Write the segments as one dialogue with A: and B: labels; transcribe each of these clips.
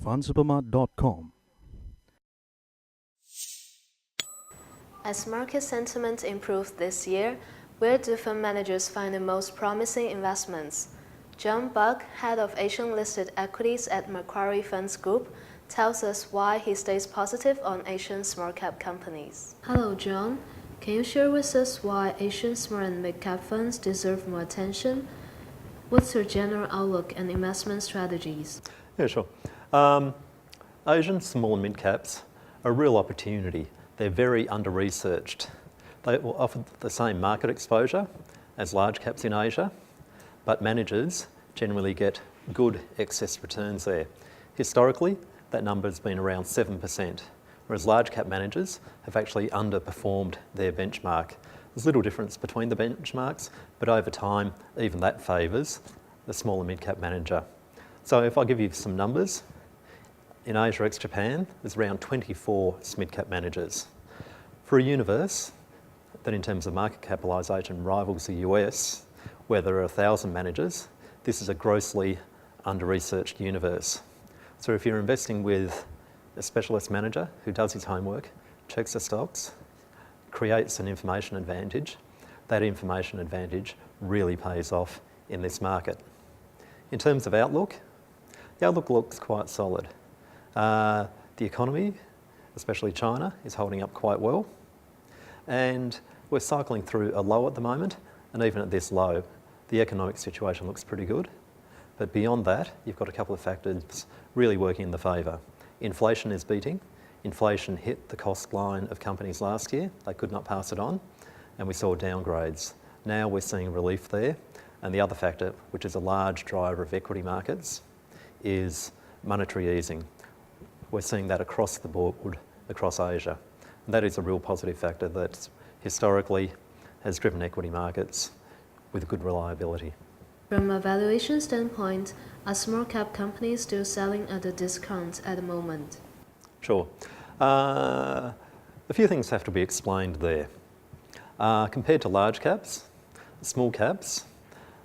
A: fundsupermart.com.
B: As market sentiment improves this year, where do fund managers find the most promising investments? John Bugg, head of Asian Listed Equities at Macquarie Funds Group, tells us why he stays positive on Asian small-cap companies. Hello, John. Can you share with us why Asian small and mid-cap funds deserve more attention? What's your general outlook and investment strategies?
C: Yeah, sure. Asian small and mid-caps are a real opportunity. They're very under-researched. They will offer the same market exposure as large caps in Asia, but managers generally get good excess returns there. Historically, that number has been around 7%, whereas large cap managers have actually underperformed their benchmark. There's little difference between the benchmarks, but over time, even that favours the small and mid-cap manager. So if I give you some numbers, in Asia ex-Japan, there's around 24 mid-cap managers. For a universe that in terms of market capitalisation rivals the US, where there are 1,000 managers, this is a grossly under-researched universe. So if you're investing with a specialist manager who does his homework, checks the stocks, creates an information advantage, that information advantage really pays off in this market. In terms of outlook, the outlook looks quite solid. The economy, especially China, is holding up quite well. And we're cycling through a low at the moment, and even at this low, the economic situation looks pretty good. But beyond that, you've got a couple of factors really working in the favour. Inflation is beating. Inflation hit the cost line of companies last year. They could not pass it on, and we saw downgrades. Now we're seeing relief there. And the other factor, which is a large driver of equity markets, is monetary easing. We're seeing that across the board, across Asia. And that is a real positive factor that historically has driven equity markets with good reliability.
B: From a valuation standpoint, are small cap companies still selling at a discount at the moment?
C: Sure. A few things have to be explained there. Compared to large caps, small caps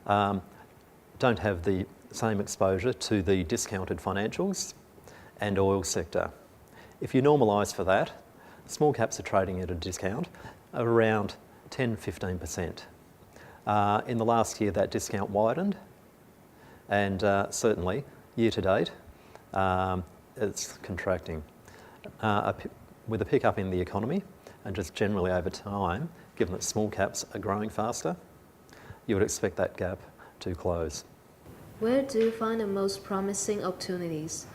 C: don't have the same exposure to the discounted financials and oil sector. If you normalise for that, small caps are trading at a discount of around 10-15%. In the last year, that discount widened, and certainly year to date, it's contracting. With a pickup in the economy and just generally over time, given that small caps are growing faster, you would expect that gap to close.
B: Where do you find the most promising opportunities?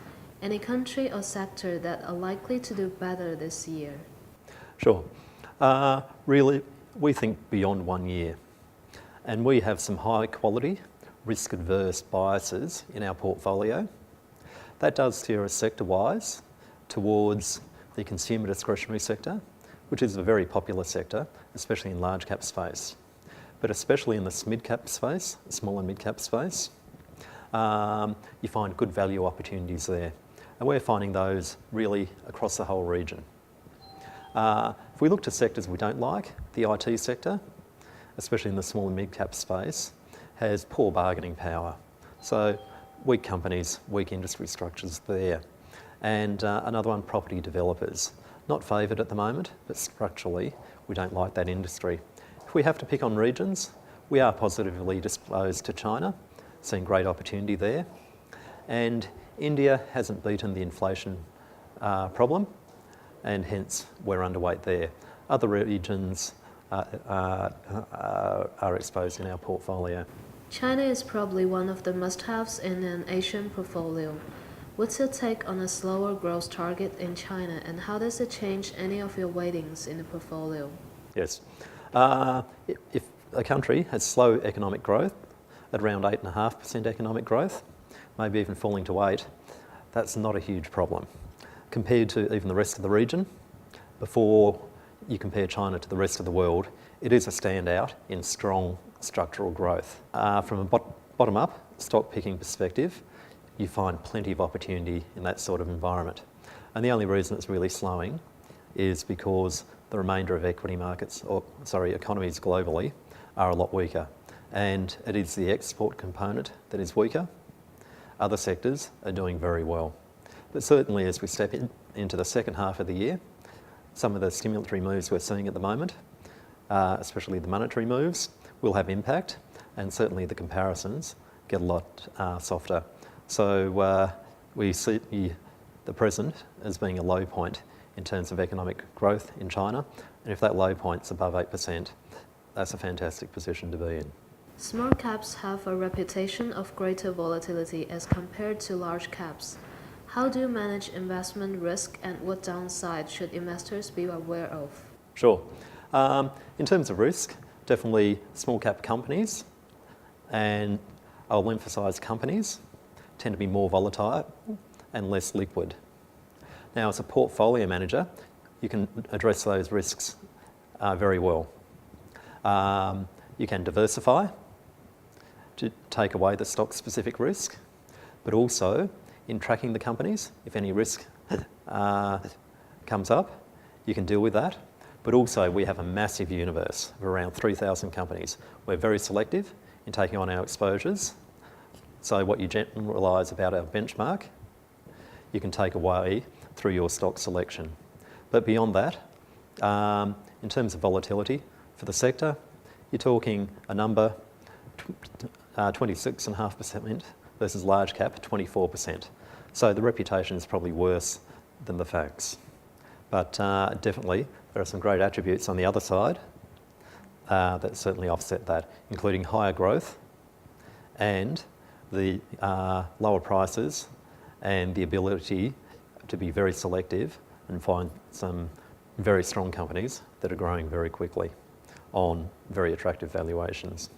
B: Any country or sector that are likely to do better this year?
C: Sure. Really, we think beyond 1 year. And we have some high quality, risk-adverse biases in our portfolio. That does steer us sector-wise towards the consumer discretionary sector, which is a very popular sector, especially in large cap space. But especially in the mid-cap space, small and mid-cap space, you find good value opportunities there. And we're finding those really across the whole region. If we look to sectors we don't like, the IT sector, especially in the small and mid-cap space, has poor bargaining power. So weak companies, weak industry structures there. And another one, property developers. Not favoured at the moment, but structurally, we don't like that industry. If we have to pick on regions, we are positively disposed to China, seeing great opportunity there. And India hasn't beaten the inflation problem, and hence we're underweight there. Other regions are exposed in our portfolio.
B: China is probably one of the must-haves in an Asian portfolio. What's your take on a slower growth target in China, and how does it change any of your weightings in the portfolio?
C: Yes. If a country has slow economic growth, at around 8.5% economic growth, maybe even falling to 8%, that's not a huge problem. Compared to even the rest of the region, before you compare China to the rest of the world, it is a standout in strong structural growth. From a bottom-up stock picking perspective, you find plenty of opportunity in that sort of environment. And the only reason it's really slowing is because the remainder of equity markets, economies globally, are a lot weaker. And it is the export component that is weaker. Other sectors are doing very well. But certainly as we step into the second half of the year, some of the stimulatory moves we're seeing at the moment, especially the monetary moves, will have impact, and certainly the comparisons get a lot softer. So we see the present as being a low point in terms of economic growth in China, and if that low point's above 8%, that's a fantastic position to be in.
B: Small caps have a reputation of greater volatility as compared to large caps. How do you manage investment risk, and what downside should investors be aware of?
C: Sure. In terms of risk, definitely small cap companies, and I'll emphasise companies, tend to be more volatile and less liquid. Now, as a portfolio manager, you can address those risks very well. You can diversify to take away the stock-specific risk, but also in tracking the companies, if any risk comes up, you can deal with that. But also we have a massive universe of around 3,000 companies. We're very selective in taking on our exposures. So what you generalise about our benchmark, you can take away through your stock selection. But beyond that, in terms of volatility for the sector, you're talking a number, 26.5% versus large cap, 24%. So the reputation is probably worse than the facts. But definitely, there are some great attributes on the other side that certainly offset that, including higher growth and the lower prices and the ability to be very selective and find some very strong companies that are growing very quickly on very attractive valuations.